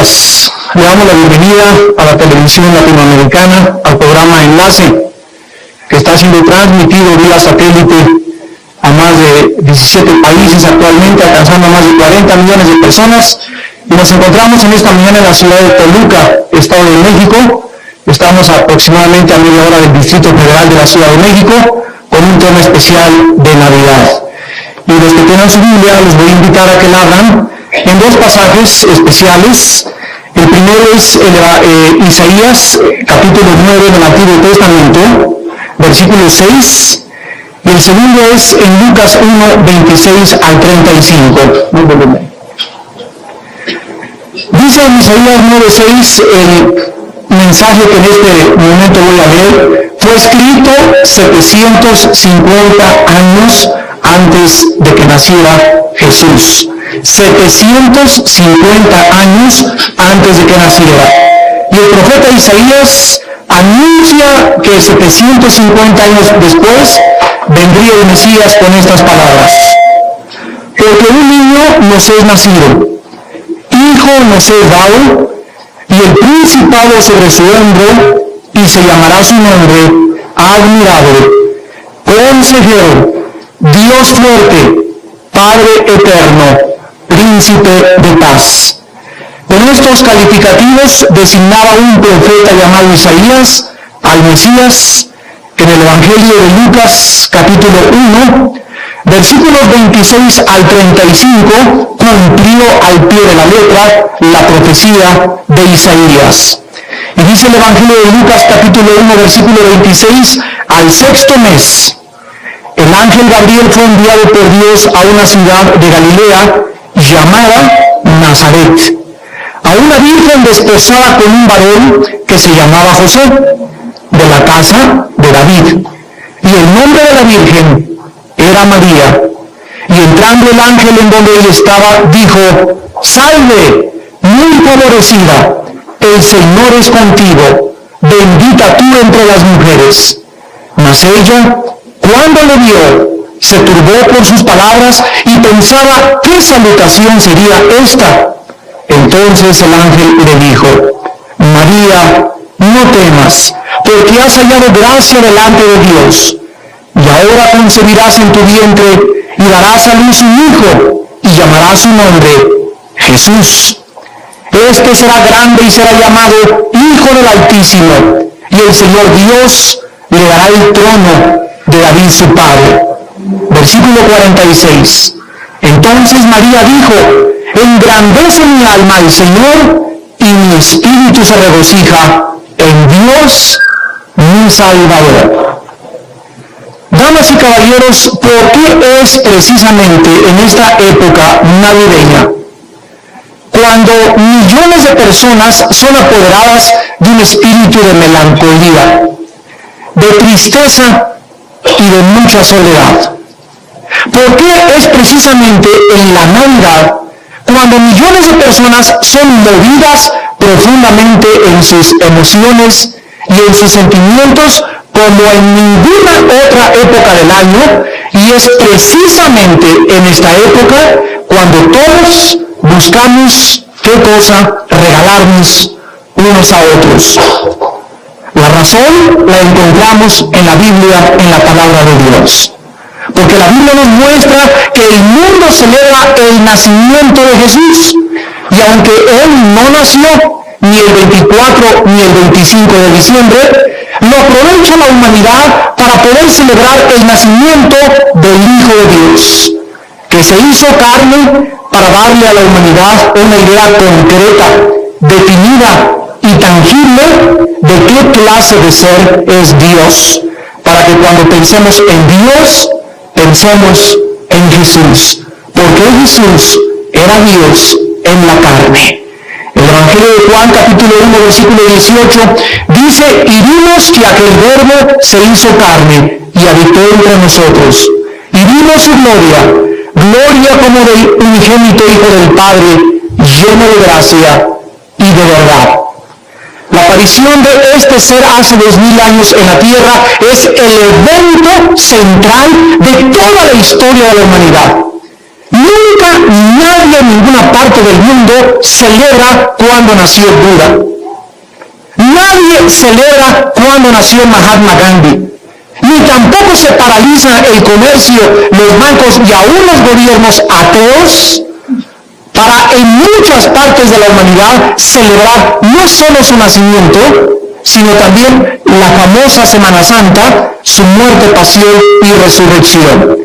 días. Le damos la bienvenida a la televisión latinoamericana, al programa Enlace, que está siendo transmitido vía satélite a más de 17 países actualmente, alcanzando a más de 40 millones de personas. Y nos encontramos en esta mañana en la ciudad de Toluca, Estado de México. Estamos aproximadamente a media hora del Distrito Federal de la Ciudad de México, con un tema especial de Navidad. Y los que tengan su Biblia, les voy a invitar a que la abran en dos pasajes especiales. El primero es Isaías, capítulo 9 del Antiguo Testamento, versículo 6, y el segundo es en Lucas 1, 26 al 35. Dice en Isaías 9, 6, el mensaje que en este momento voy a leer, fue escrito 750 años antes de que naciera Jesús. 750 años antes de que naciera. Y el profeta Isaías anuncia que 750 años después vendría el Mesías con estas palabras: porque un niño nos es nacido, hijo nos es dado, y el principado sobre su hombro, y se llamará su nombre Admirable, Consejero, Dios fuerte, Padre eterno, Príncipe de paz. Con estos calificativos designaba un profeta llamado Isaías al Mesías, que en el Evangelio de Lucas, capítulo 1, versículos 26 al 35, cumplió al pie de la letra la profecía de Isaías. Y dice el Evangelio de Lucas, capítulo 1, versículo 26, al sexto mes, el ángel Gabriel fue enviado por Dios a una ciudad de Galilea llamada Nazaret, a una virgen desposada con un varón que se llamaba José, de la casa de David, y el nombre de la virgen era María. Y entrando el ángel en donde ella estaba, dijo: salve, muy favorecida, el Señor es contigo, bendita tú entre las mujeres. Mas ella, cuando le vio, se turbó por sus palabras y pensaba qué salutación sería esta. Entonces el ángel le dijo: María, no temas, porque has hallado gracia delante de Dios. Y ahora concebirás en tu vientre y darás a luz un hijo, y llamarás su nombre Jesús. Este será grande y será llamado Hijo del Altísimo, y el Señor Dios le dará el trono de David su padre. Versículo 46. Entonces María dijo: engrandece mi alma al Señor, y mi espíritu se regocija en Dios mi Salvador. Damas y caballeros, ¿por qué es precisamente en esta época navideña cuando millones de personas son apoderadas de un espíritu de melancolía, de tristeza y de mucha soledad? ¿Por qué es precisamente en la Navidad cuando millones de personas son movidas profundamente en sus emociones y en sus sentimientos como en ninguna otra época del año? Y es precisamente en esta época cuando todos buscamos qué cosa regalarnos unos a otros. La razón la encontramos en la Biblia, en la palabra de Dios. Porque la Biblia nos muestra que el mundo celebra el nacimiento de Jesús. Y aunque Él no nació ni el 24 ni el 25 de diciembre, lo aprovecha la humanidad para poder celebrar el nacimiento del Hijo de Dios, que se hizo carne para darle a la humanidad una idea concreta, definida y tangible de qué clase de ser es Dios, para que cuando pensemos en Dios, pensemos en Jesús, porque Jesús era Dios en la carne. El Evangelio de Juan, capítulo 1, versículo 18, dice: y vimos que aquel Verbo se hizo carne y habitó entre nosotros, y vimos su gloria, gloria como del unigénito Hijo del Padre, lleno de gracia y de verdad. La aparición de este ser hace 2000 años en la tierra es el evento central de toda la historia de la humanidad. Nunca nadie en ninguna parte del mundo celebra cuando nació Buda. Nadie celebra cuando nació Mahatma Gandhi. Ni tampoco se paraliza el comercio, los bancos y aún los gobiernos ateos para en muchas partes de la humanidad celebrar no solo su nacimiento, sino también la famosa Semana Santa, su muerte, pasión y resurrección.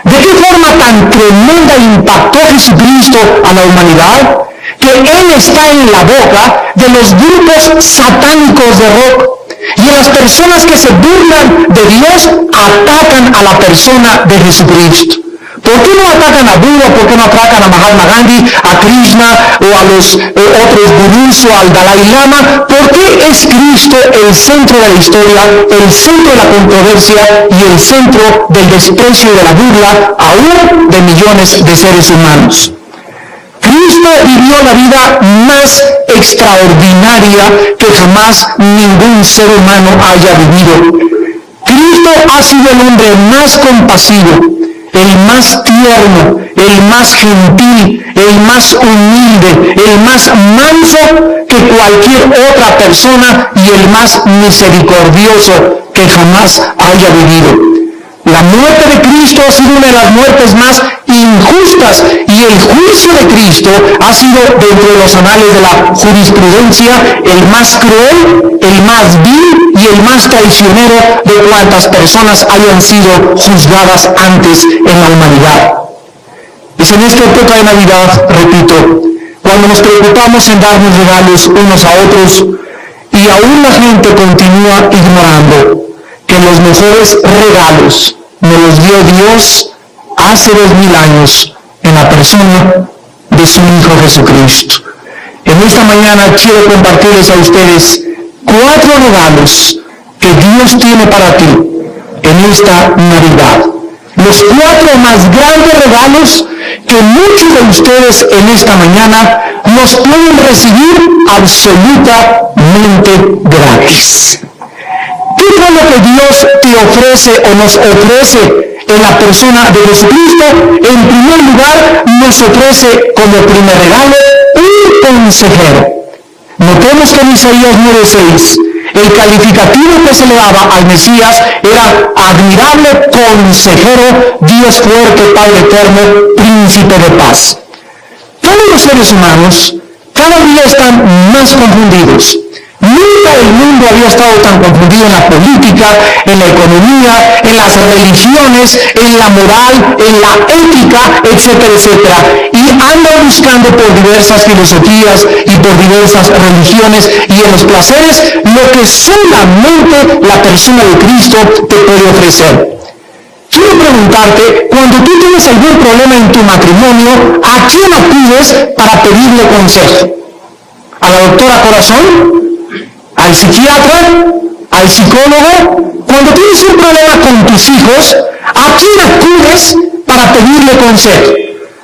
¿De qué forma tan tremenda impactó Jesucristo a la humanidad? Que Él está en la boca de los grupos satánicos de rock, y las personas que se burlan de Dios atacan a la persona de Jesucristo. ¿Por qué no atacan a Buda? ¿Por qué no atacan a Mahatma Gandhi, a Krishna o a los otros gurús o al Dalai Lama? ¿Por qué es Cristo el centro de la historia, el centro de la controversia y el centro del desprecio y de la burla aún de millones de seres humanos? Cristo vivió la vida más extraordinaria que jamás ningún ser humano haya vivido. Cristo ha sido el hombre más compasivo, el más tierno, el más gentil, el más humilde, el más manso que cualquier otra persona y el más misericordioso que jamás haya vivido. La muerte de Cristo ha sido una de las muertes más injustas y el juicio de Cristo ha sido, dentro de los anales de la jurisprudencia, el más cruel, el más vil y el más traicionero de cuantas personas hayan sido juzgadas antes en la humanidad. Es en esta época de Navidad, repito, cuando nos preocupamos en darnos regalos unos a otros y aún la gente continúa ignorando que los mejores regalos nos los dio Dios hace 2000 años en la persona de su Hijo Jesucristo. En esta mañana quiero compartirles a ustedes 4 regalos que Dios tiene para ti en esta Navidad. Los 4 más grandes regalos que muchos de ustedes en esta mañana los pueden recibir absolutamente gratis. ¿Qué es lo que Dios te ofrece o nos ofrece en la persona de Jesucristo? En primer lugar, nos ofrece como primer regalo un consejero. Notemos que en Isaías 9:6, el calificativo que se le daba al Mesías era admirable consejero, Dios fuerte, Padre eterno, príncipe de paz. Todos los seres humanos cada día están más confundidos. Nunca el mundo había estado tan confundido en la política, en la economía, en las religiones, en la moral, en la ética, etcétera, etcétera. Y andan buscando por diversas filosofías y por diversas religiones y en los placeres lo que solamente la persona de Cristo te puede ofrecer. Quiero preguntarte, cuando tú tienes algún problema en tu matrimonio, ¿a quién acudes para pedirle consejo? ¿A la doctora Corazón? ¿Al psiquiatra? ¿Al psicólogo? Cuando tienes un problema con tus hijos, ¿a quién acudes para pedirle consejo?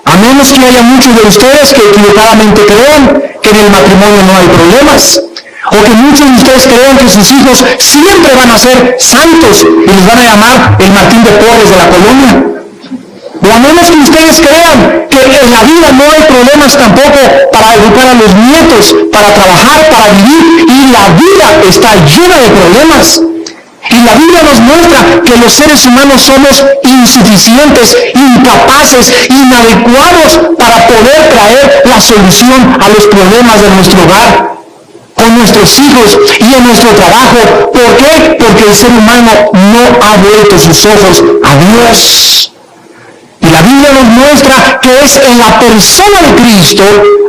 A menos que haya muchos de ustedes que equivocadamente crean que en el matrimonio no hay problemas, o que muchos de ustedes crean que sus hijos siempre van a ser santos y les van a llamar el Martín de Porres de la colonia. O a menos que ustedes crean que en la vida no hay problemas tampoco para educar a los nietos, para trabajar, para vivir, y la vida está llena de problemas. Y la Biblia nos muestra que los seres humanos somos insuficientes, incapaces, inadecuados para poder traer la solución a los problemas de nuestro hogar, con nuestros hijos y en nuestro trabajo. ¿Por qué? Porque el ser humano no ha vuelto sus ojos a Dios. Y la Biblia nos muestra que es en la persona de Cristo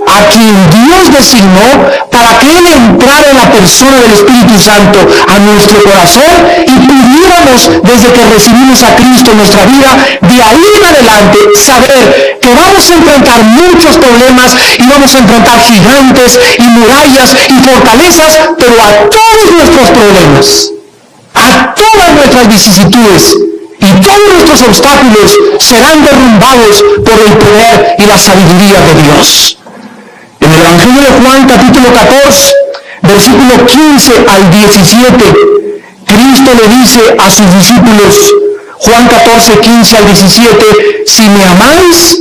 a quien Dios designó para que Él entrara en la persona del Espíritu Santo a nuestro corazón y pudiéramos, desde que recibimos a Cristo en nuestra vida, de ahí en adelante saber que vamos a enfrentar muchos problemas y vamos a enfrentar gigantes y murallas y fortalezas, pero a todos nuestros problemas, a todas nuestras vicisitudes, y todos nuestros obstáculos serán derrumbados por el poder y la sabiduría de Dios. En el Evangelio de Juan, capítulo 14, versículo 15 al 17, Cristo le dice a sus discípulos, Juan 14, 15 al 17, si me amáis,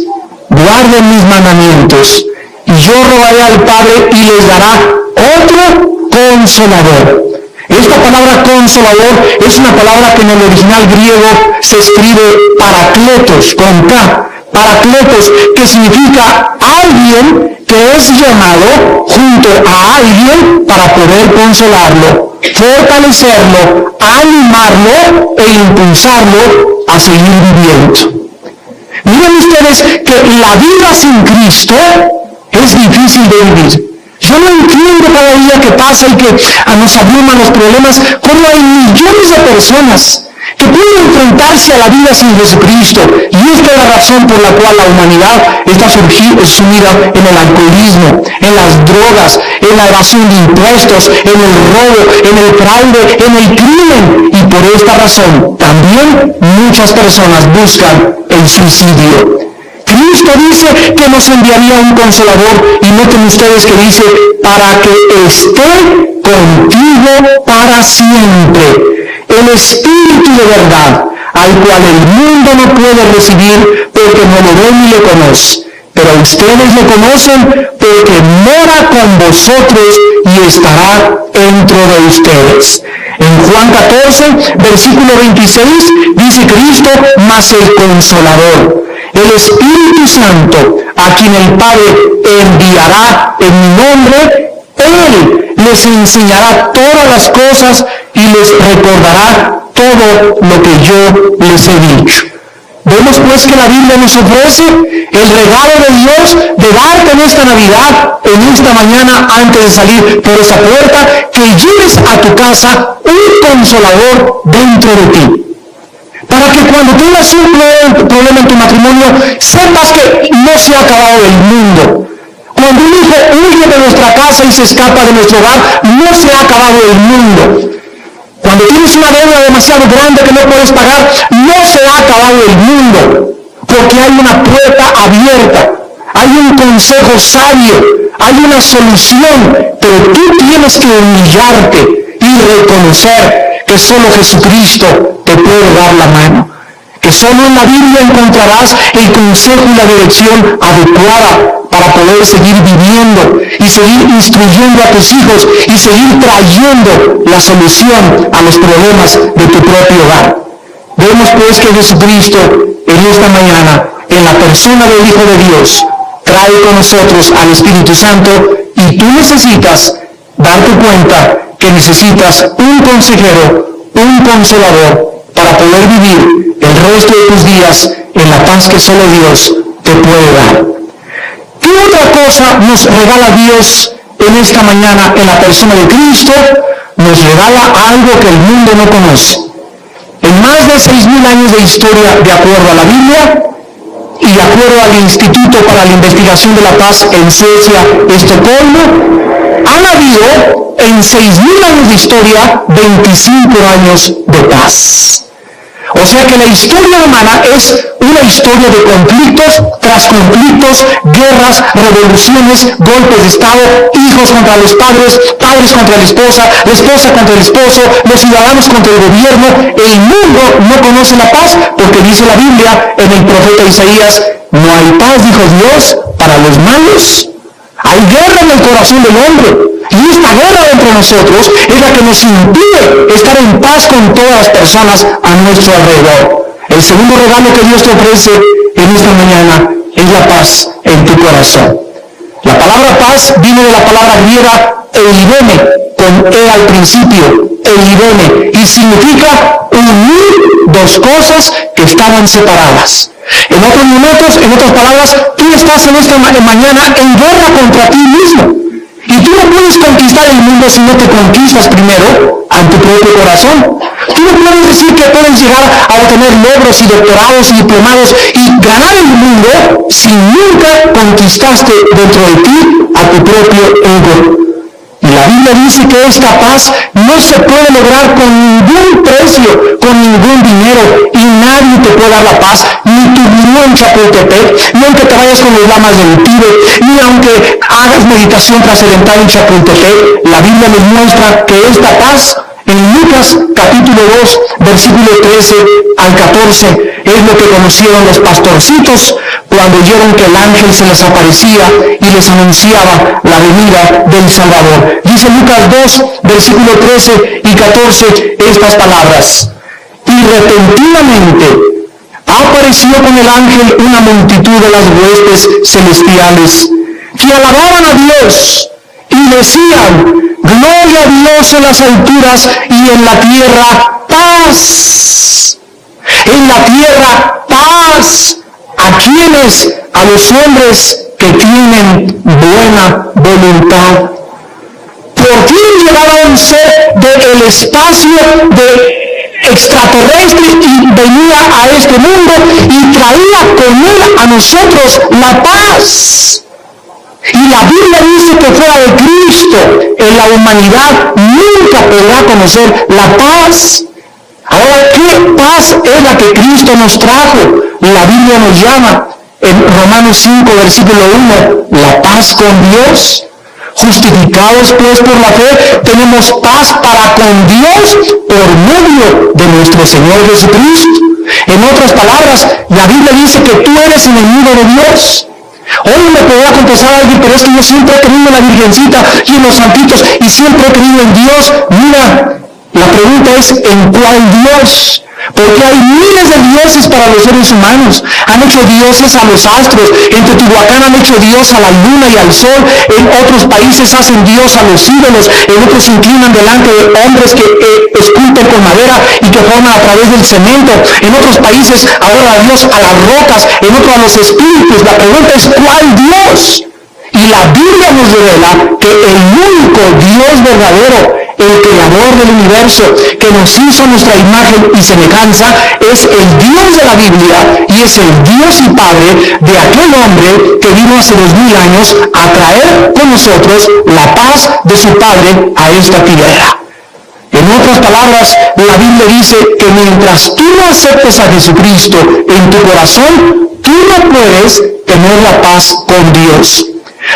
guarden mis mandamientos, y yo rogaré al Padre y les dará otro consolador. Esta palabra consolador es una palabra que en el original griego se escribe parakletos, con K, parakletos, que significa alguien que es llamado junto a alguien para poder consolarlo, fortalecerlo, animarlo e impulsarlo a seguir viviendo. Miren ustedes que la vida sin Cristo es difícil de vivir. Yo no entiendo cada día que pasa y que nos abruman los problemas, cómo hay millones de personas que pueden enfrentarse a la vida sin Jesucristo. Y esta es la razón por la cual la humanidad está sumida en el alcoholismo, en las drogas, en la evasión de impuestos, en el robo, en el fraude, en el crimen. Y por esta razón también muchas personas buscan el suicidio. Cristo dice que nos enviaría un consolador, y noten ustedes que dice, para que esté contigo para siempre. El Espíritu de verdad, al cual el mundo no puede recibir porque no lo ve ni lo conoce. Pero ustedes lo conocen porque mora con vosotros y estará dentro de ustedes. En Juan 14, versículo 26, dice Cristo, mas el Consolador, el Espíritu Santo, a quien el Padre enviará en mi nombre, Él les enseñará todas las cosas y les recordará todo lo que yo les he dicho. Vemos pues que la Biblia nos ofrece el regalo de Dios de darte en esta Navidad, en esta mañana, antes de salir por esa puerta, que lleves a tu casa un consolador dentro de ti. Para que cuando tengas un problema en tu matrimonio, sepas que no se ha acabado el mundo. Cuando un hijo huye de nuestra casa y se escapa de nuestro hogar, no se ha acabado el mundo. Cuando tienes una deuda demasiado grande que no puedes pagar, no se ha acabado el mundo, porque hay una puerta abierta, hay un consejo sabio, hay una solución, pero tú tienes que humillarte y reconocer que solo Jesucristo te puede dar la mano, que solo en la Biblia encontrarás el consejo y la dirección adecuada para poder seguir viviendo y seguir instruyendo a tus hijos y seguir trayendo la solución a los problemas de tu propio hogar. Vemos pues que Jesucristo en esta mañana, en la persona del Hijo de Dios, trae con nosotros al Espíritu Santo, y tú necesitas darte cuenta que necesitas un consejero, un consolador, para poder vivir el resto de tus días en la paz que solo Dios te puede dar. ¿Qué otra cosa nos regala Dios en esta mañana en la persona de Cristo? Nos regala algo que el mundo no conoce. En más de 6.000 años de historia, de acuerdo a la Biblia y de acuerdo al Instituto para la Investigación de la Paz en Suecia, Estocolmo, han habido en 6.000 años de historia 25 años de paz. O sea que la historia humana es una historia de conflictos tras conflictos, guerras, revoluciones, golpes de Estado, hijos contra los padres, padres contra la esposa contra el esposo, los ciudadanos contra el gobierno. El mundo no conoce la paz porque dice la Biblia en el profeta Isaías, no hay paz, dijo Dios, para los malos. Hay guerra en el corazón del hombre. Y esta guerra entre nosotros es la que nos impide estar en paz con todas las personas a nuestro alrededor. El segundo regalo que Dios te ofrece en esta mañana es la paz en tu corazón. La palabra paz viene de la palabra griega eirene, con E al principio, eirene, y significa unir dos cosas que estaban separadas. En otros momentos, en otras palabras, tú estás en esta mañana en guerra contra ti mismo. Y tú no puedes conquistar el mundo si no te conquistas primero a tu propio corazón. Tú no puedes decir que puedes llegar a obtener logros y doctorados y diplomados y ganar el mundo si nunca conquistaste dentro de ti a tu propio ego. Y la Biblia dice que esta paz no se puede lograr con ningún precio, con ningún dinero, y nadie te puede dar la paz, ni tu gurú en Chapultepec, ni aunque te vayas con los lamas del Tíbet, ni aunque hagas meditación trascendental en Chapultepec. La Biblia nos muestra que esta paz, en Lucas capítulo 2, versículo 13 al 14, es lo que conocieron los pastorcitos cuando oyeron que el ángel se les aparecía y les anunciaba la venida del Salvador. Dice Lucas 2, versículo 13 y 14, estas palabras: y repentinamente apareció con el ángel una multitud de las huestes celestiales que alababan a Dios y decían: gloria a Dios en las alturas y en la tierra paz. En la tierra paz. ¿A quiénes? A los hombres que tienen buena voluntad. ¿Por qué llegaba un ser del espacio extraterrestre y venía a este mundo y traía con él a nosotros la paz? Y la Biblia dice que fuera de Cristo en la humanidad nunca podrá conocer la paz. Ahora, ¿qué paz es la que Cristo nos trajo? La Biblia nos llama en Romanos 5, versículo 1, la paz con Dios. Justificados pues por la fe, tenemos paz para con Dios por medio de nuestro Señor Jesucristo. En otras palabras, la Biblia dice que tú eres enemigo de Dios. Hoy me podrá contestar alguien: pero es que yo siempre he creído en la Virgencita y en los santitos y siempre he creído en Dios. Mira, la pregunta es: ¿en cuál Dios? Porque hay miles de dioses para los seres humanos. Han hecho dioses a los astros. En Teotihuacán han hecho dios a la luna y al sol. En otros países hacen dios a los ídolos. En otros se inclinan delante de hombres que esculpen con madera y que forman a través del cemento. En otros países adoran a Dios a las rocas, en otros a los espíritus. La pregunta es: ¿cuál Dios? Y la Biblia nos revela que el único Dios verdadero, el creador del universo, que nos hizo a nuestra imagen y semejanza, es el Dios de la Biblia y es el Dios y Padre de aquel hombre que vino hace 2000 años a traer con nosotros la paz de su Padre a esta tierra. En otras palabras, la Biblia dice que mientras tú no aceptes a Jesucristo en tu corazón, tú no puedes tener la paz con Dios.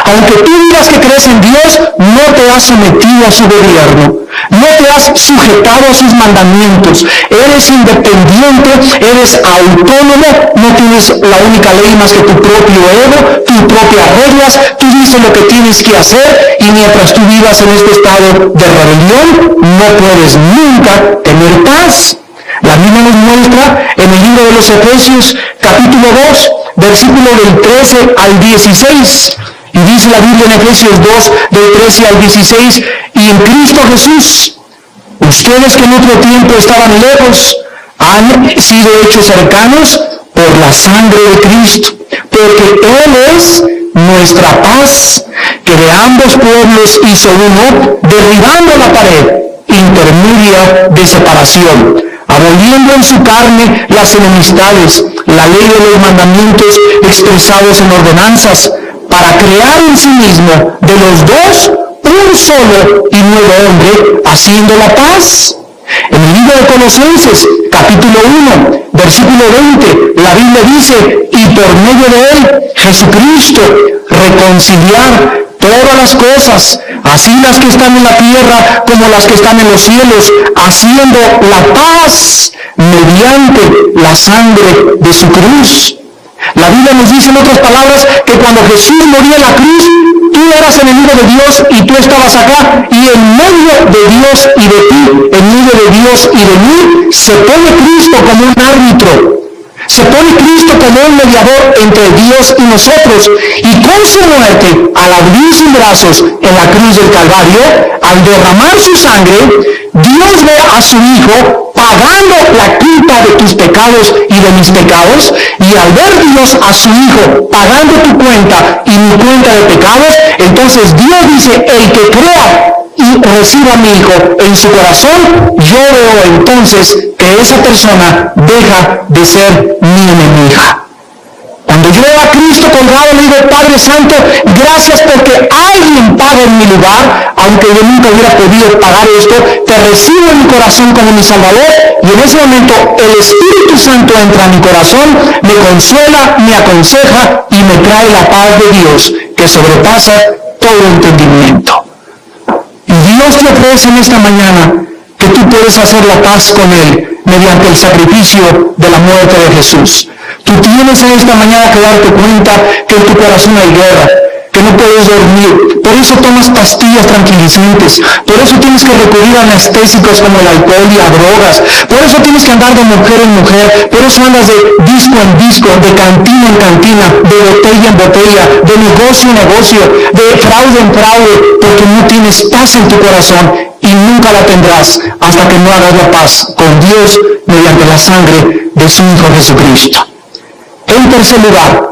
Aunque tú digas que crees en Dios, no te has sometido a su gobierno, no te has sujetado a sus mandamientos, eres independiente, eres autónomo, no tienes la única ley más que tu propio ego, tus propias reglas, tú dices lo que tienes que hacer, y mientras tú vivas en este estado de rebelión, no puedes nunca tener paz. La Biblia nos muestra en el libro de los Efesios, capítulo 2, versículo del 13 al 16. Y dice la Biblia en Efesios 2, del 13 al 16, y en Cristo Jesús, ustedes que en otro tiempo estaban lejos, han sido hechos cercanos por la sangre de Cristo, porque Él es nuestra paz, que de ambos pueblos hizo uno, derribando la pared intermedia de separación, aboliendo en su carne las enemistades, la ley de los mandamientos expresados en ordenanzas, para crear en sí mismo de los dos un solo y nuevo hombre, haciendo la paz. En el libro de Colosenses, capítulo 1, versículo 20, la Biblia dice: y por medio de él, Jesucristo, reconciliar todas las cosas, así las que están en la tierra como las que están en los cielos, haciendo la paz mediante la sangre de su cruz. La Biblia nos dice en otras palabras que cuando Jesús moría en la cruz, tú eras enemigo de Dios y tú estabas acá, y en medio de Dios y de ti, en medio de Dios y de mí, se pone Cristo como un árbitro. Se pone Cristo como un mediador entre Dios y nosotros, y con su muerte, al abrir sus brazos en la cruz del Calvario, al derramar su sangre, Dios ve a su Hijo pagando la culpa de tus pecados y de mis pecados, y al ver Dios a su Hijo pagando tu cuenta y mi cuenta de pecados, entonces Dios dice: el que crea y reciba a mi Hijo en su corazón, yo veo entonces que esa persona deja de ser mi enemiga. Cuando yo veo a Cristo colgado, le digo: Padre Santo, gracias porque alguien paga en mi lugar, aunque yo nunca hubiera podido pagar esto, te recibo en mi corazón como mi Salvador, y en ese momento el Espíritu Santo entra a mi corazón, me consuela, me aconseja y me trae la paz de Dios que sobrepasa todo entendimiento. Y Dios te ofrece en esta mañana que tú puedes hacer la paz con Él mediante el sacrificio de la muerte de Jesús. Tú Tú tienes en esta mañana que darte cuenta que en tu corazón hay guerra, que no puedes dormir. Por eso tomas pastillas tranquilizantes. Por eso tienes que recurrir a anestésicos como el alcohol y a drogas. Por eso tienes que andar de mujer en mujer. Por eso andas de disco en disco, de cantina en cantina, de botella en botella, de negocio en negocio, de fraude en fraude, porque no tienes paz en tu corazón y nunca la tendrás hasta que no hagas la paz con Dios mediante la sangre de su Hijo Jesucristo. En tercer lugar,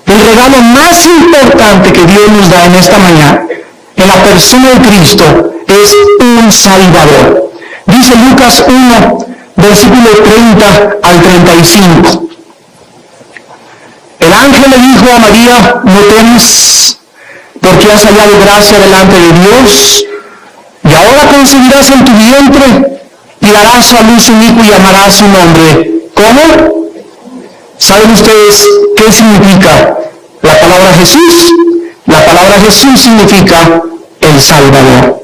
el regalo más importante que Dios nos da en esta mañana, en la persona de Cristo, es un Salvador. Dice Lucas 1, versículo 30 al 35. El ángel le dijo a María: no temas, porque has hallado gracia delante de Dios, y ahora concebirás en tu vientre, y darás a luz un hijo y llamarás su nombre. ¿Cómo? ¿Saben ustedes qué significa la palabra Jesús? La palabra Jesús significa el Salvador.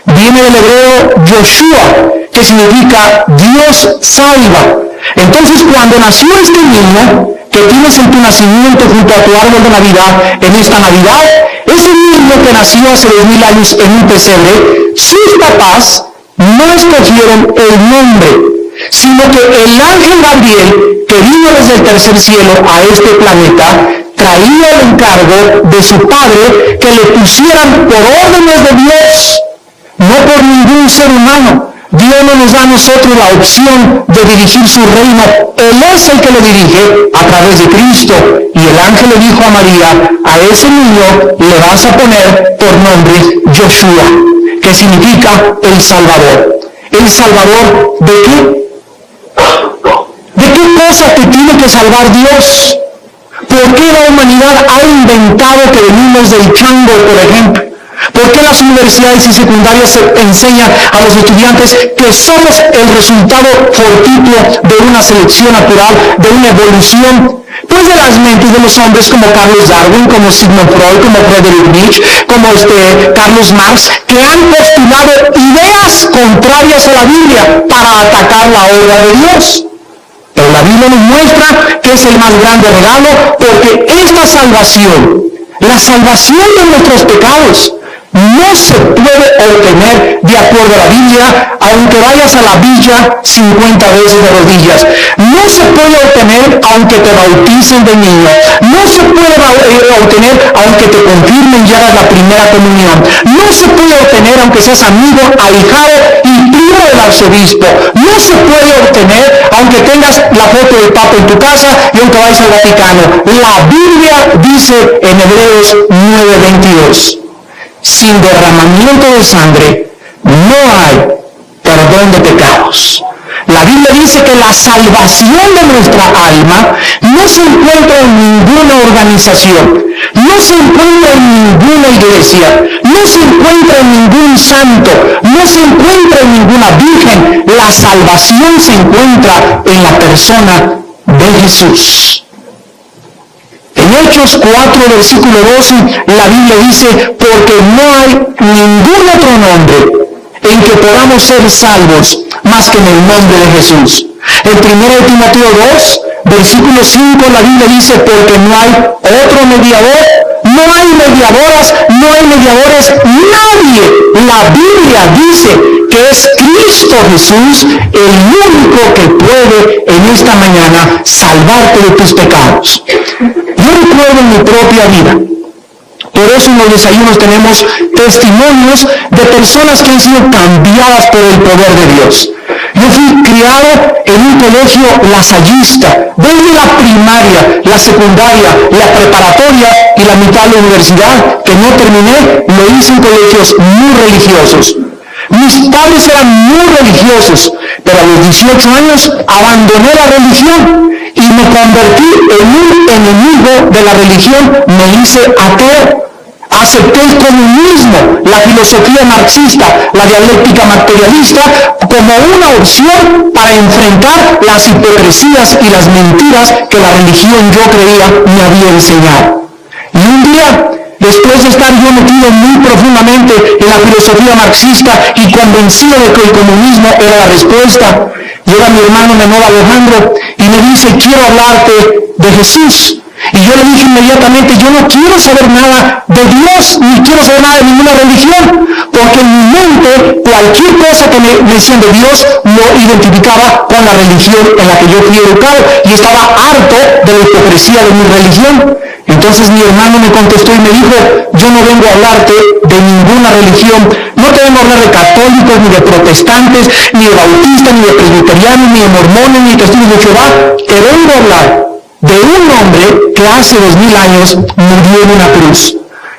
Viene del hebreo Yoshua, que significa Dios salva. Entonces, cuando nació este niño, que tienes en tu nacimiento junto a tu árbol de Navidad, en esta Navidad, ese niño que nació hace 2000 años en un pesebre, sus papás no escogieron el nombre, sino que el ángel Gabriel, que vino desde el tercer cielo a este planeta, traía el encargo de su padre que le pusieran por órdenes de Dios, no por ningún ser humano. Dios no nos da a nosotros la opción de dirigir su reino. Él es el que lo dirige a través de Cristo. Y el ángel le dijo a María: a ese niño le vas a poner por nombre Yoshua, que significa el Salvador. ¿El Salvador de qué? ¿De qué cosa te tiene que salvar Dios? ¿Por qué la humanidad ha inventado que venimos del chango, por ejemplo? ¿Por qué las universidades y secundarias enseñan a los estudiantes que somos el resultado fortuito de una selección natural, de una evolución? Pues de las mentes de los hombres como Carlos Darwin, como Sigmund Freud, como Friedrich Nietzsche, como Carlos Marx, que han postulado ideas contrarias a la Biblia para atacar la obra de Dios. Pero la Biblia nos muestra que es el más grande regalo, porque esta salvación, la salvación de nuestros pecados, no se puede obtener de acuerdo a la Biblia, aunque vayas a la villa 50 veces de rodillas. No se puede obtener aunque te bauticen de niño. No se puede obtener aunque te confirmen y hagas la primera comunión. No se puede obtener aunque seas amigo, ahijado y primo del arzobispo. No se puede obtener aunque tengas la foto del Papa en tu casa y aunque vayas al Vaticano. La Biblia dice en Hebreos 9:22. Sin derramamiento de sangre no hay perdón de pecados. La Biblia dice que la salvación de nuestra alma no se encuentra en ninguna organización, no se encuentra en ninguna iglesia, no se encuentra en ningún santo, no se encuentra en ninguna virgen. La salvación se encuentra en la persona de Jesús. En Hechos 4, versículo 12, la Biblia dice: porque no hay ningún otro nombre en que podamos ser salvos más que en el nombre de Jesús. En 1 Timoteo 2, versículo 5, la Biblia dice: porque no hay otro mediador, no hay mediadoras, no hay mediadores, nadie. La Biblia dice que es Cristo Jesús el único que puede en esta mañana salvarte de tus pecados. Yo recuerdo en mi propia vida, por eso en los desayunos tenemos testimonios de personas que han sido cambiadas por el poder de Dios. Yo fui criado en un colegio lasallista, desde la primaria, la secundaria, la preparatoria y la mitad de la universidad, que no terminé, lo hice en colegios muy religiosos. Mis padres eran muy religiosos, pero a los 18 años abandoné la religión y me convertí en un enemigo de la religión. Me hice ateo. Acepté el comunismo, la filosofía marxista, la dialéctica materialista como una opción para enfrentar las hipocresías y las mentiras que la religión, yo creía, me había enseñado. Y un día, después de estar yo metido muy profundamente en la filosofía marxista y convencido de que el comunismo era la respuesta, llega mi hermano menor Alejandro y me dice: quiero hablarte de Jesús. Y yo le dije inmediatamente, yo no quiero saber nada de Dios, ni quiero saber nada de ninguna religión, porque en mi mente cualquier cosa que me decían de Dios lo identificaba con la religión en la que yo fui educado, y estaba harto de la hipocresía de mi religión. Entonces mi hermano me contestó y me dijo, yo no vengo a hablarte de ninguna religión, no te vengo a hablar de católicos, ni de protestantes, ni de bautistas, ni de presbiterianos, ni de mormones, ni de testigos de Jehová, te vengo a hablar de un hombre que hace 2000 años murió en una cruz,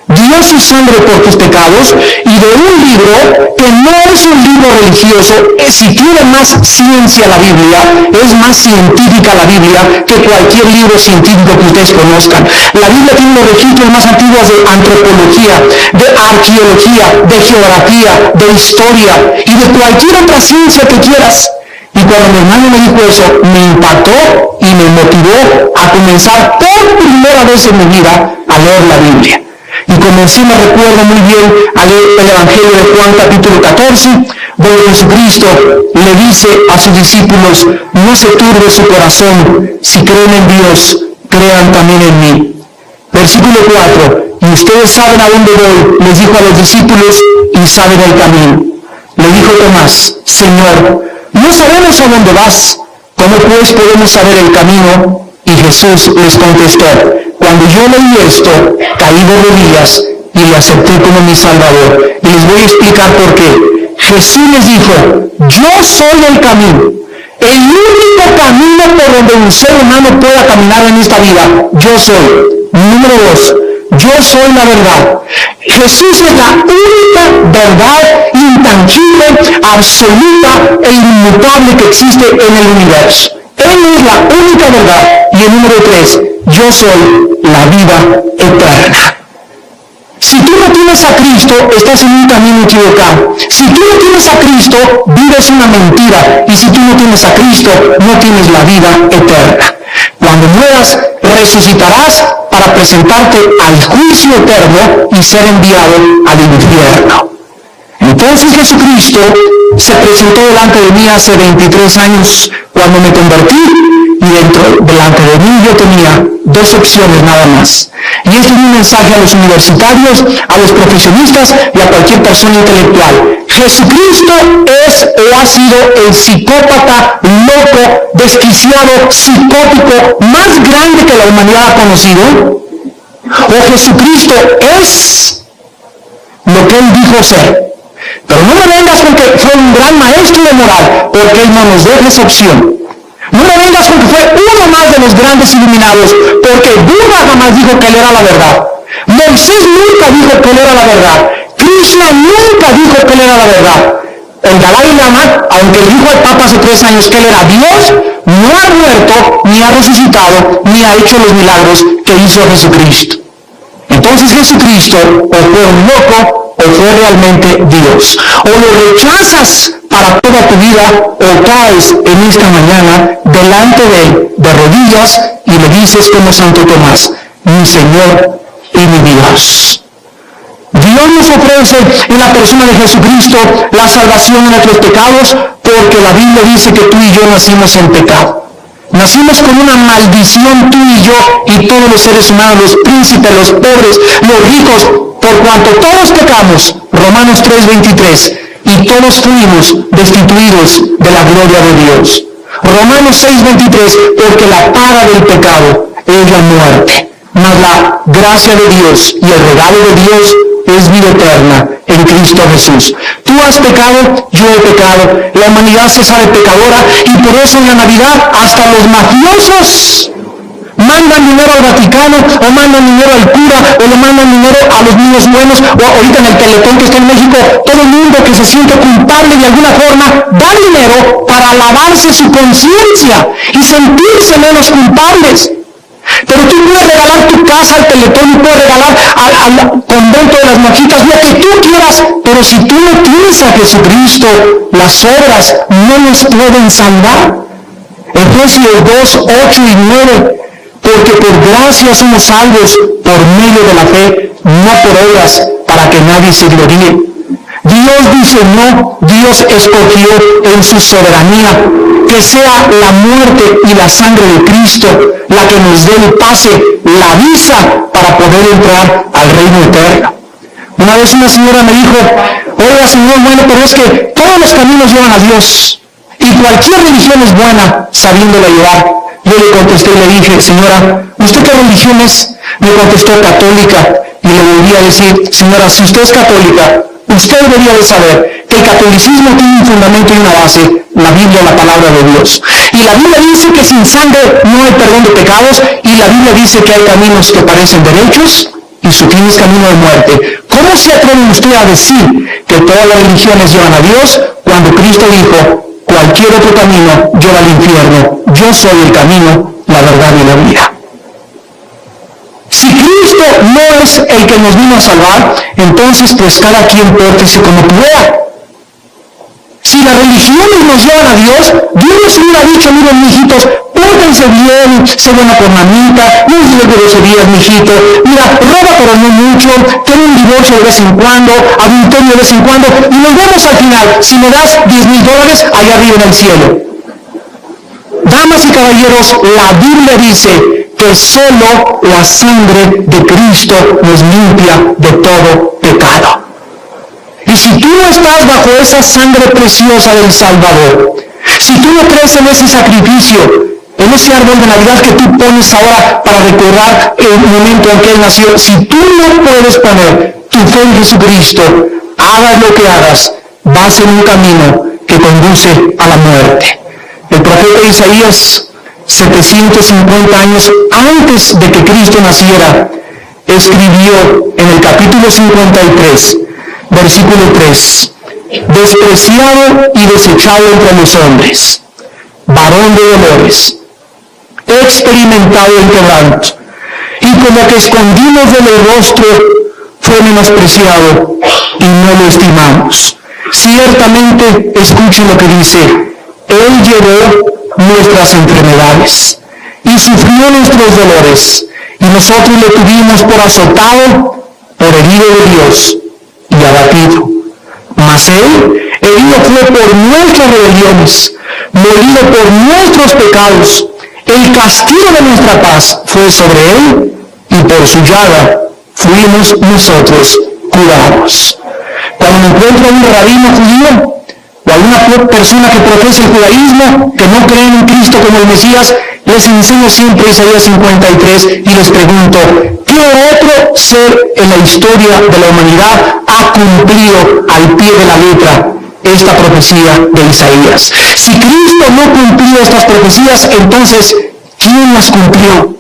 dio su sangre por tus pecados, y de un libro que no es un libro religioso. Si tiene más ciencia la Biblia, es más científica la Biblia que cualquier libro científico que ustedes conozcan. La Biblia tiene los registros más antiguos de antropología, de arqueología, de geografía, de historia y de cualquier otra ciencia que quieras. Y cuando mi hermano me dijo eso, me impactó y me motivó a comenzar por primera vez en mi vida a leer la Biblia. Y comencé, me recuerdo muy bien, a leer el Evangelio de Juan capítulo 14, donde Jesucristo le dice a sus discípulos, no se turbe su corazón, si creen en Dios, crean también en mí. Versículo 4, y ustedes saben a dónde voy, les dijo a los discípulos, y saben el camino. Le dijo Tomás, Señor, no sabemos a dónde vas, ¿cómo pues podemos saber el camino? Y Jesús les contestó, cuando yo leí esto, caí de rodillas y le acepté como mi Salvador. Y les voy a explicar por qué. Jesús les dijo, yo soy el camino. El único camino por donde un ser humano pueda caminar en esta vida, yo soy. Número 2, yo soy la verdad. Jesús es la única verdad intangible, absoluta e inmutable que existe en el universo. Él es la única verdad. Y el número 3, yo soy la vida eterna. Si tú no tienes a Cristo, estás en un camino equivocado. Si tú no tienes a Cristo, vives una mentira. Y si tú no tienes a Cristo, no tienes la vida eterna. Cuando mueras, resucitarás para presentarte al juicio eterno y ser enviado al infierno. Entonces Jesucristo se presentó delante de mí hace 23 años cuando me convertí, y delante de mí yo tenía 2 opciones nada más. Y este es un mensaje a los universitarios, a los profesionistas y a cualquier persona intelectual. Jesucristo es o ha sido el psicópata, loco, desquiciado, psicótico más grande que la humanidad ha conocido, o Jesucristo es lo que Él dijo ser. Pero no me vengas con que fue un gran maestro de moral, porque Él no nos deja esa opción. No me vengas con que fue uno más de los grandes iluminados, porque Buda jamás dijo que Él era la verdad. Moisés nunca dijo que Él era la verdad. Krishna nunca dijo que Él era la verdad. El Dalai Lama, aunque le dijo al Papa hace 3 años que Él era Dios, no ha muerto, ni ha resucitado, ni ha hecho los milagros que hizo Jesucristo. Entonces Jesucristo o fue un loco o fue realmente Dios. O lo rechazas para toda tu vida o caes en esta mañana delante de Él de rodillas y le dices como Santo Tomás, mi Señor y mi Dios. Dios nos ofrece en la persona de Jesucristo la salvación de nuestros pecados, porque la Biblia dice que tú y yo nacimos en pecado. Nacimos con una maldición tú y yo y todos los seres humanos, los príncipes, los pobres, los ricos, por cuanto todos pecamos, Romanos 3:23, y todos fuimos destituidos de la gloria de Dios. Romanos 6:23, porque la paga del pecado es la muerte, mas la gracia de Dios y el regalo de Dios es vida eterna en Cristo Jesús. Tú has pecado, yo he pecado, la humanidad se sabe pecadora, y por eso en la Navidad hasta los mafiosos mandan dinero al Vaticano, o mandan dinero al cura, o le mandan dinero a los niños buenos, o ahorita en el Teletón que está en México, todo el mundo que se siente culpable de alguna forma da dinero para lavarse su conciencia y sentirse menos culpables. Pero tú puedes regalar tu casa al Teletón y puedes regalar al convento de las monjitas lo que tú quieras, pero si tú no tienes a Jesucristo, las obras no nos pueden salvar. Efesios 2:8 y 9, porque por gracia somos salvos por medio de la fe, no por obras, para que nadie se gloríe. Dios diseñó, Dios escogió en su soberanía que que sea la muerte y la sangre de Cristo la que nos dé el pase, la visa para poder entrar al reino eterno. Una vez una señora me dijo, oiga señor, bueno, pero es que todos los caminos llevan a Dios y cualquier religión es buena sabiéndola llevar. Yo le contesté y le dije, señora, ¿usted qué religión es? Me contestó, católica. Y le volví a decir, señora, si usted es católica, usted debería de saber que el catolicismo tiene un fundamento y una base, la Biblia, la palabra de Dios. Y la Biblia dice que sin sangre no hay perdón de pecados, y la Biblia dice que hay caminos que parecen derechos y su fin es camino de muerte. ¿Cómo se atreve usted a decir que todas las religiones llevan a Dios cuando Cristo dijo, cualquier otro camino lleva al infierno? Yo soy el camino, la verdad y la vida. Si Cristo no es el que nos vino a salvar, entonces pues cada quien pórtese como pueda. Si las religiones nos llevan a Dios, Dios nos hubiera dicho, miren mijitos, pórtense bien, sé buena por mamita, no digas groserías, mijito, mira, roba pero no mucho, ten un divorcio de vez en cuando, adulterio de vez en cuando, y nos vemos al final, si me das $10,000 allá arriba en el cielo. Damas y caballeros, la Biblia dice que solo la sangre de Cristo nos limpia de todo pecado. Y si tú no estás bajo esa sangre preciosa del Salvador, si tú no crees en ese sacrificio, en ese árbol de Navidad que tú pones ahora para recordar el momento en que Él nació, si tú no puedes poner tu fe en Jesucristo, hagas lo que hagas, vas en un camino que conduce a la muerte. El profeta Isaías, 750 años antes de que Cristo naciera, escribió en el capítulo 53, versículo 3, despreciado y desechado entre los hombres, varón de dolores, experimentado en quebranto, y como que escondimos de el rostro, fue menospreciado y no lo estimamos. Ciertamente, escuchen lo que dice, Él llevó nuestras enfermedades y sufrió nuestros dolores, y nosotros le tuvimos por azotado, por herido de Dios y abatido. Mas Él herido fue por nuestras rebeliones, molido por nuestros pecados. El castigo de nuestra paz fue sobre Él, y por su llaga fuimos nosotros curados. Cuando me encuentro a un rabino judío, o alguna persona que profesa el judaísmo, que no cree en Cristo como el Mesías, les enseño siempre Isaías 53 y les pregunto, ¿qué otro ser en la historia de la humanidad ha cumplido al pie de la letra esta profecía de Isaías? Si Cristo no cumplió estas profecías, entonces, ¿quién las cumplió?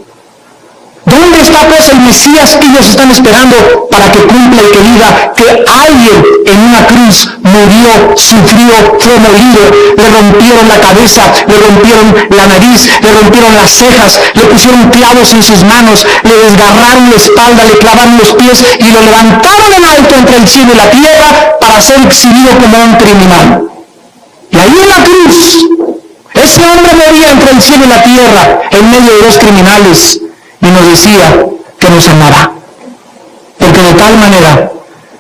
¿Dónde está pues el Mesías que ellos están esperando para que cumpla y que diga que alguien en una cruz murió, sufrió, fue molido, le rompieron la cabeza, le rompieron la nariz, le rompieron las cejas, le pusieron clavos en sus manos, le desgarraron la espalda, le clavaron los pies y lo levantaron en alto entre el cielo y la tierra para ser exhibido como un criminal? Y ahí en la cruz, ese hombre moría entre el cielo y la tierra en medio de dos criminales. Y nos decía que nos amaba, porque de tal manera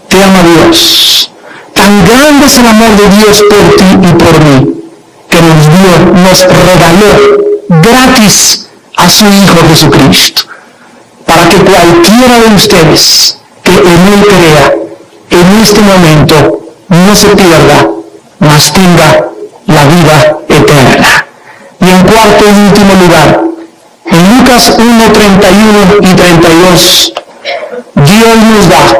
te ama Dios. Tan grande es el amor de Dios por ti y por mí, que nos regaló gratis a su Hijo Jesucristo, para que cualquiera de ustedes que en Él crea, en este momento no se pierda, mas tenga la vida eterna. Y en cuarto y último lugar, en Lucas 1, 31 y 32, Dios nos da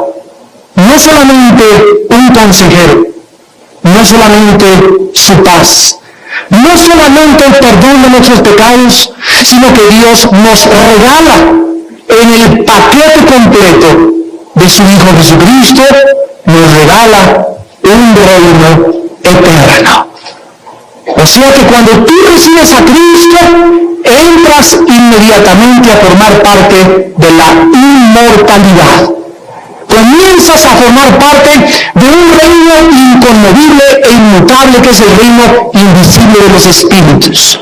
no solamente un consejero, no solamente su paz, no solamente el perdón de nuestros pecados, sino que Dios nos regala en el paquete completo de su Hijo Jesucristo, nos regala un reino eterno. O sea que cuando tú recibes a Cristo, entras inmediatamente a formar parte de la inmortalidad. Comienzas a formar parte de un reino inconmovible e inmutable que es el reino invisible de los espíritus.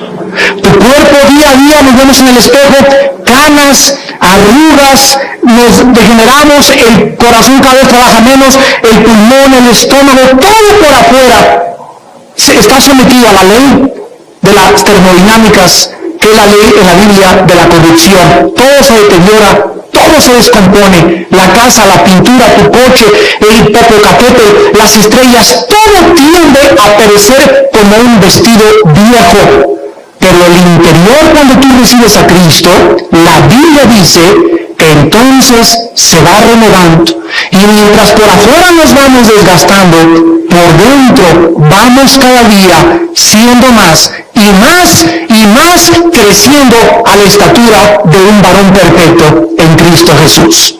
Tu cuerpo día a día nos vemos en el espejo, canas, arrugas, nos degeneramos, el corazón cada vez trabaja menos, el pulmón, el estómago, todo por afuera está sometido a la ley de la las termodinámicas que es la ley en la Biblia de la corrupción. Todo se deteriora, todo se descompone, la casa, la pintura, tu coche, el Popocatépetl, las estrellas, todo tiende a perecer como un vestido viejo. Pero el interior, cuando tú recibes a Cristo, la Biblia dice que entonces se va renovando. Y mientras por afuera nos vamos desgastando, por dentro vamos cada día siendo más y más creciendo a la estatura de un varón perfecto en Cristo Jesús.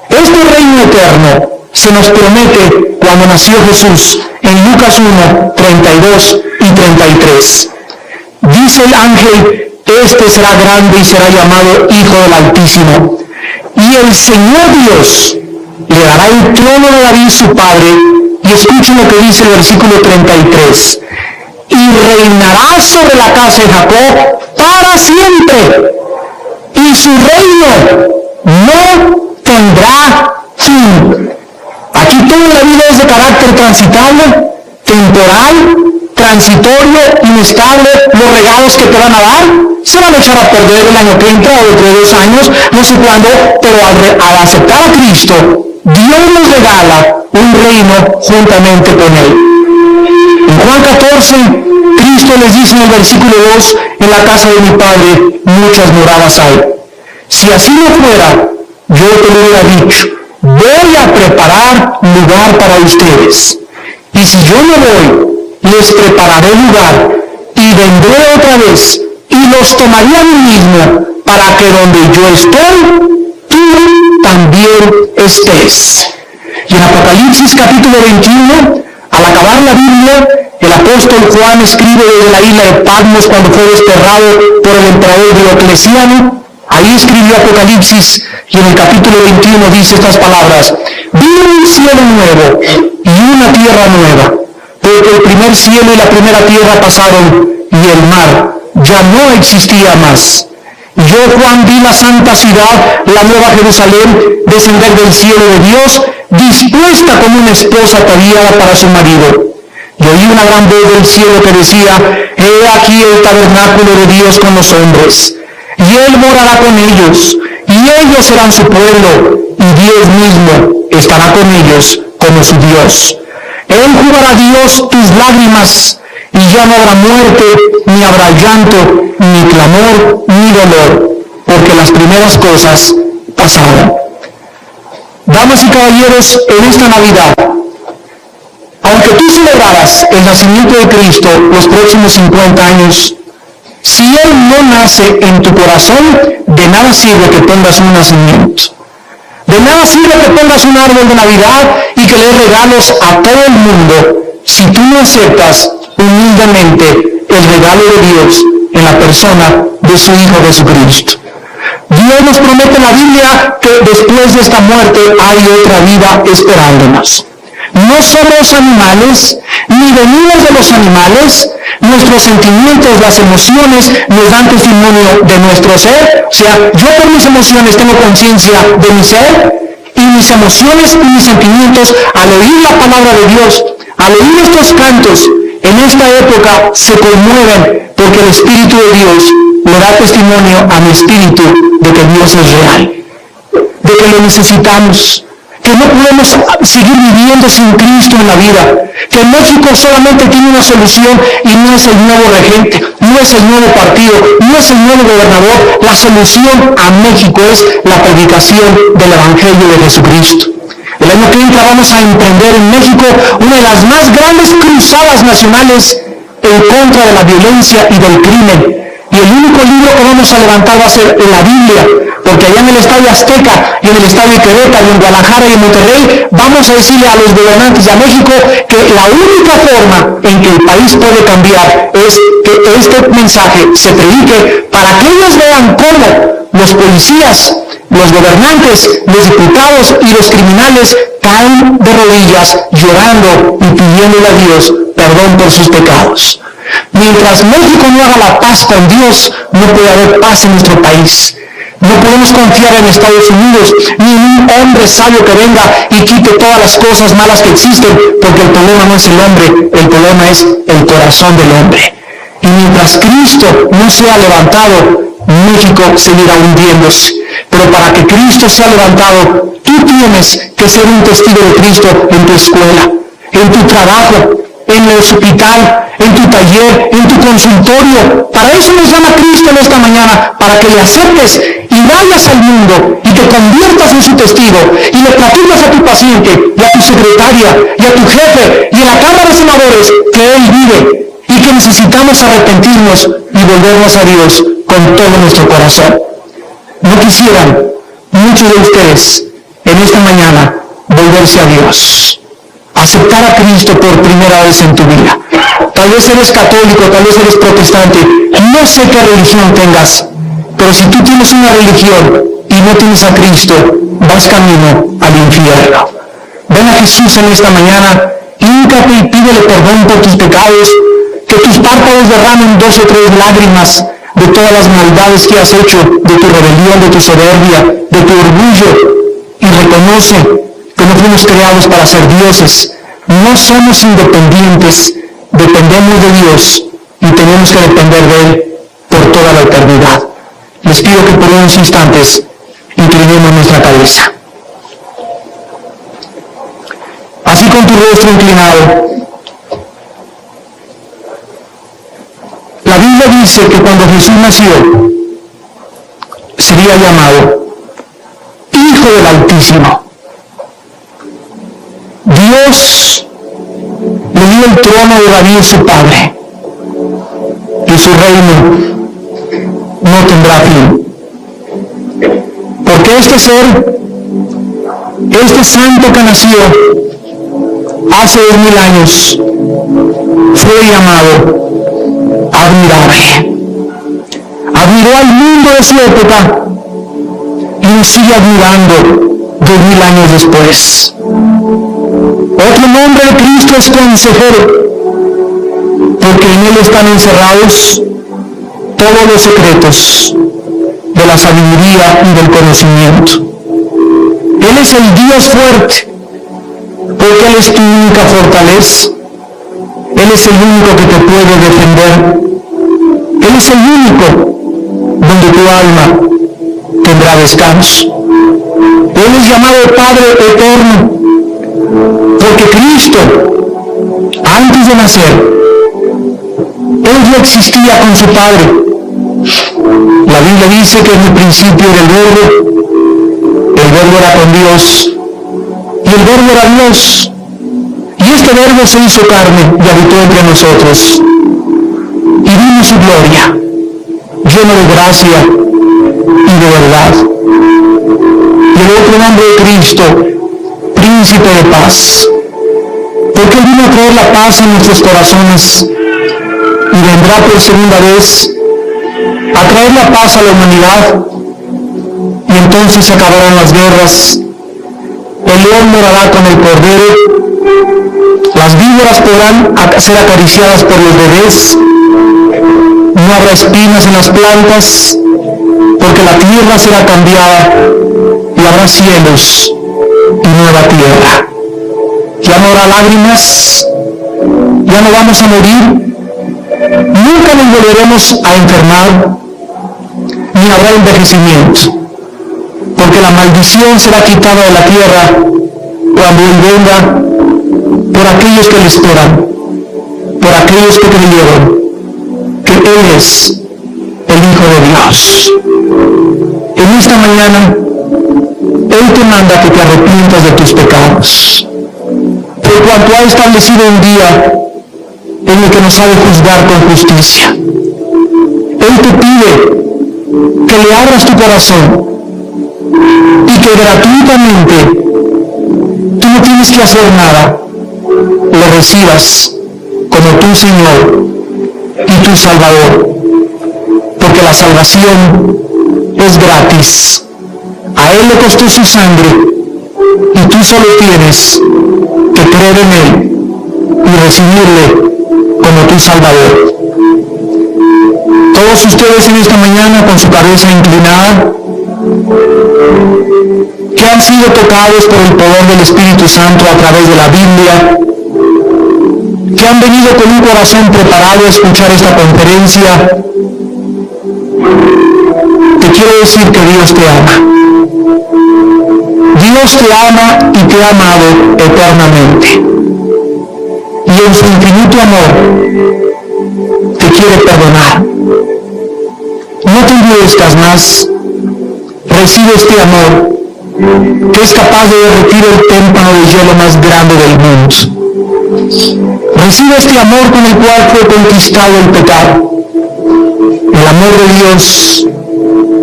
Este reino eterno se nos promete cuando nació Jesús en Lucas 1, 32 y 33. Dice el ángel, este será grande y será llamado Hijo del Altísimo. Y el Señor Dios le dará el trono de David su padre, y escuchen lo que dice el versículo 33. Y reinará sobre la casa de Jacob para siempre, y su reino no tendrá fin. Aquí toda la vida es de carácter transitable, temporal, transitorio, inestable. Los regalos que te van a dar se van a echar a perder el año que entra o dentro de 2 años, no sé cuándo, pero al aceptar a Cristo, Dios nos regala un reino juntamente con Él. En Juan 14, Cristo les dice en el versículo 2, en la casa de mi Padre muchas moradas hay. Si así no fuera, yo te lo hubiera dicho, voy a preparar lugar para ustedes. Y si yo me voy, les prepararé lugar, y vendré otra vez, y los tomaré a mí mismo, para que donde yo estoy, tú también estés. Y en Apocalipsis capítulo 21, al acabar la Biblia, el apóstol Juan escribe desde la isla de Patmos cuando fue desterrado por el emperador Diocleciano. Ahí escribió Apocalipsis, y en el capítulo 21 dice estas palabras: vi un cielo nuevo y una tierra nueva, porque el primer cielo y la primera tierra pasaron, y el mar ya no existía más. Yo, Juan, vi la santa ciudad, la nueva Jerusalén, descender del cielo de Dios, dispuesta como una esposa ataviada para su marido. Y oí una gran voz del cielo que decía: he aquí el tabernáculo de Dios con los hombres, y Él morará con ellos, y ellos serán su pueblo, y Dios mismo estará con ellos como su Dios. Él jugará a Dios tus lágrimas, y ya no habrá muerte, ni habrá llanto, ni clamor, ni dolor, porque las primeras cosas pasaron. Damas y caballeros, en esta Navidad, aunque tú celebraras el nacimiento de Cristo los próximos 50 años, si Él no nace en tu corazón, de nada sirve que pongas un nacimiento. De nada sirve que pongas un árbol de Navidad y que le des regalos a todo el mundo si tú no aceptas humildemente el regalo de Dios en la persona de su Hijo Jesucristo. Dios nos promete en la Biblia que después de esta muerte hay otra vida esperándonos. No somos animales, ni venimos de los animales. Nuestros sentimientos, las emociones, nos dan testimonio de nuestro ser. O sea, yo por mis emociones tengo conciencia de mi ser, y mis emociones y mis sentimientos, al oír la palabra de Dios, al oír estos cantos, en esta época se conmueven, porque el Espíritu de Dios le da testimonio a mi espíritu de que Dios es real, de que lo necesitamos, que no podemos seguir viviendo sin Cristo en la vida, que México solamente tiene una solución y no es el nuevo regente, no es el nuevo partido, no es el nuevo gobernador. La solución a México es la predicación del Evangelio de Jesucristo. El año que entra vamos a emprender en México una de las más grandes cruzadas nacionales en contra de la violencia y del crimen. Y el único libro que vamos a levantar va a ser la Biblia, porque allá en el Estadio Azteca, y en el Estadio Querétaro, y en Guadalajara y en Monterrey, vamos a decirle a los gobernantes de México que la única forma en que el país puede cambiar es que este mensaje se predique para que ellos vean cómo los policías, los gobernantes, los diputados y los criminales caen de rodillas llorando y pidiéndole a Dios perdón por sus pecados. Mientras México no haga la paz con Dios, no puede haber paz en nuestro país. No podemos confiar en Estados Unidos, ni en un hombre sabio que venga y quite todas las cosas malas que existen, porque el problema no es el hombre, el problema es el corazón del hombre. Y mientras Cristo no sea levantado, México seguirá hundiéndose. Pero para que Cristo sea levantado, tú tienes que ser un testigo de Cristo en tu escuela, en tu trabajo, en el hospital, en tu taller, en tu consultorio. Para eso nos llama Cristo en esta mañana, para que le acerques y vayas al mundo y te conviertas en su testigo y le platicas a tu paciente y a tu secretaria y a tu jefe y a la Cámara de Senadores que Él vive y que necesitamos arrepentirnos y volvernos a Dios con todo nuestro corazón. ¿No quisieran muchos de ustedes en esta mañana volverse a Dios? Aceptar a Cristo por primera vez en tu vida. Tal vez eres católico, tal vez eres protestante, no sé qué religión tengas, pero si tú tienes una religión y no tienes a Cristo, vas camino al infierno. Ven a Jesús en esta mañana, híncate y pídele perdón por tus pecados, que tus párpados derramen 2 o 3 lágrimas de todas las maldades que has hecho, de tu rebelión, de tu soberbia, de tu orgullo, y reconoce que no fuimos creados para ser dioses. No somos independientes, dependemos de Dios y tenemos que depender de Él por toda la eternidad. Les pido que por unos instantes inclinemos nuestra cabeza. Así con tu rostro inclinado. La Biblia dice que cuando Jesús nació, sería llamado Hijo del Altísimo. Dios le dio el trono de David su padre, y su reino no tendrá fin. Porque este ser, este santo que nació hace 2000 años, fue llamado admirable. Admiró al mundo de su época y nos sigue admirando 2000 años después. Otro nombre de Cristo es consejero, porque en Él están encerrados todos los secretos de la sabiduría y del conocimiento. Él es el Dios fuerte, porque Él es tu única fortaleza. Él es el único que te puede defender. Él es el único donde tu alma tendrá descanso. Él es llamado Padre Eterno, porque Cristo, antes de nacer, Él ya existía con su Padre. La Biblia dice que en el principio era el Verbo era con Dios, y el Verbo era Dios. Y este Verbo se hizo carne y habitó entre nosotros. Y vimos su gloria, lleno de gracia y de verdad. Y el otro nombre de Cristo, Príncipe de Paz, porque Él vino a traer la paz en nuestros corazones y vendrá por segunda vez a traer la paz a la humanidad, y entonces se acabarán las guerras, el león morará con el cordero, las víboras podrán ser acariciadas por los bebés, no habrá espinas en las plantas, porque la tierra será cambiada y habrá cielos y nueva tierra. Ya no habrá lágrimas, ya no vamos a morir, nunca nos volveremos a enfermar, ni habrá envejecimiento, porque la maldición será quitada de la tierra cuando Él venga por aquellos que le esperan, por aquellos que creyeron que Él es el Hijo de Dios. En esta mañana, Él te manda que te arrepientas de tus pecados, por cuanto ha establecido un día en el que nos ha de juzgar con justicia. Él te pide que le abras tu corazón y que gratuitamente, tú no tienes que hacer nada, lo recibas como tu Señor y tu Salvador, porque la salvación es gratis. A Él le costó su sangre y tú solo tienes que creer en Él y recibirle como tu Salvador. Todos ustedes en esta mañana con su cabeza inclinada, que han sido tocados por el poder del Espíritu Santo a través de la Biblia, que han venido con un corazón preparado a escuchar esta conferencia, te quiero decir que Dios te ama. Dios te ama y te ha amado eternamente. Y en su infinito amor te quiere perdonar. No te endurezcas más. Recibe este amor que es capaz de derretir el témpano de hielo más grande del mundo. Recibe este amor con el cual fue conquistado el pecado. El amor de Dios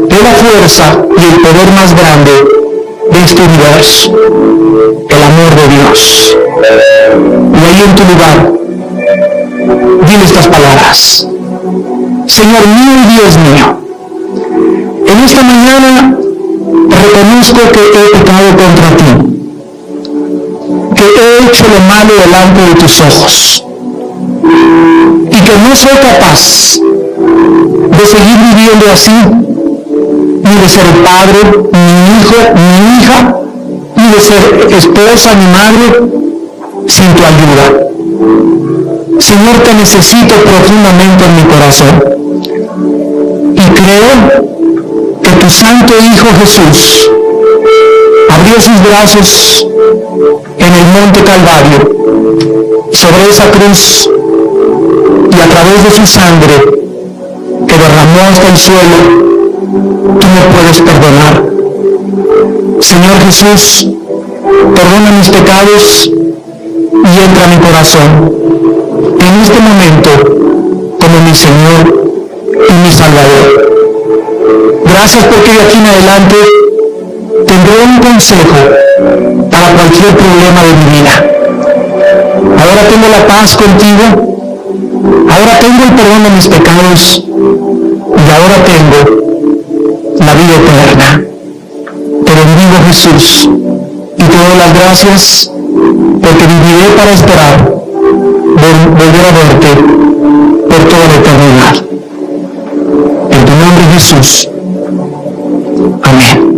es la fuerza y el poder más grande de este universo. El amor de Dios. Y ahí en tu lugar, dile estas palabras: Señor mío y Dios mío, en esta mañana reconozco que he pecado contra ti, que he hecho lo malo delante de tus ojos y que no soy capaz de seguir viviendo así, ni de ser padre, ni hijo, ni hija, ni de ser esposa, ni madre, sin tu ayuda. Señor, te necesito profundamente en mi corazón y creo que tu santo Hijo Jesús abrió sus brazos en el monte Calvario, sobre esa cruz, y a través de su sangre que derramó hasta el suelo, tú me puedes perdonar. Señor Jesús, perdona mis pecados y entra a mi corazón en este momento como mi Señor y mi Salvador. Gracias porque de aquí en adelante tendré un consejo para cualquier problema de mi vida. Ahora tengo la paz contigo, ahora tengo el perdón de mis pecados y ahora tengo la vida eterna. Te bendigo, Jesús, y te doy las gracias porque viviré para esperar volver a verte por toda la eternidad. En tu nombre, Jesús. Amén.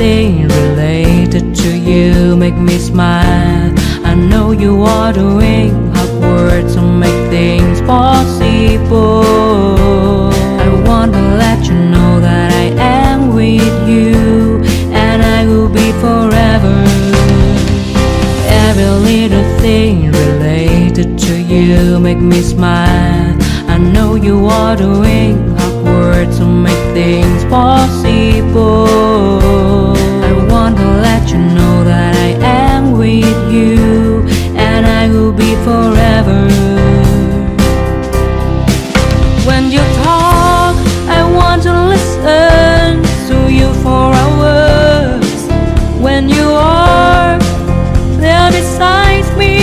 thing related to you make me smile. I know you are doing hard work to make things possible. I want to let you know that I am with you, and I will be forever. Every little thing related to you make me smile. I know you are doing hard work to make things possible. I want to let you know that I am with you, and I will be forever. When you talk, I want to listen to you for hours. When you are there beside me,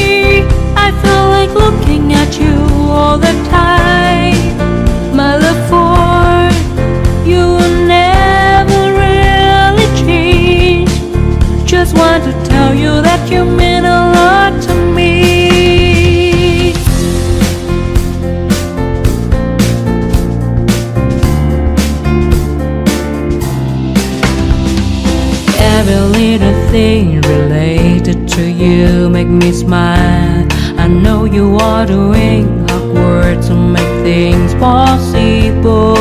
I feel like looking at you all the time. My love for you will never really change. Just want to tell you that you mean a lot to me. Every little thing related to you make me smile. I know you are doing hard work to make things possible.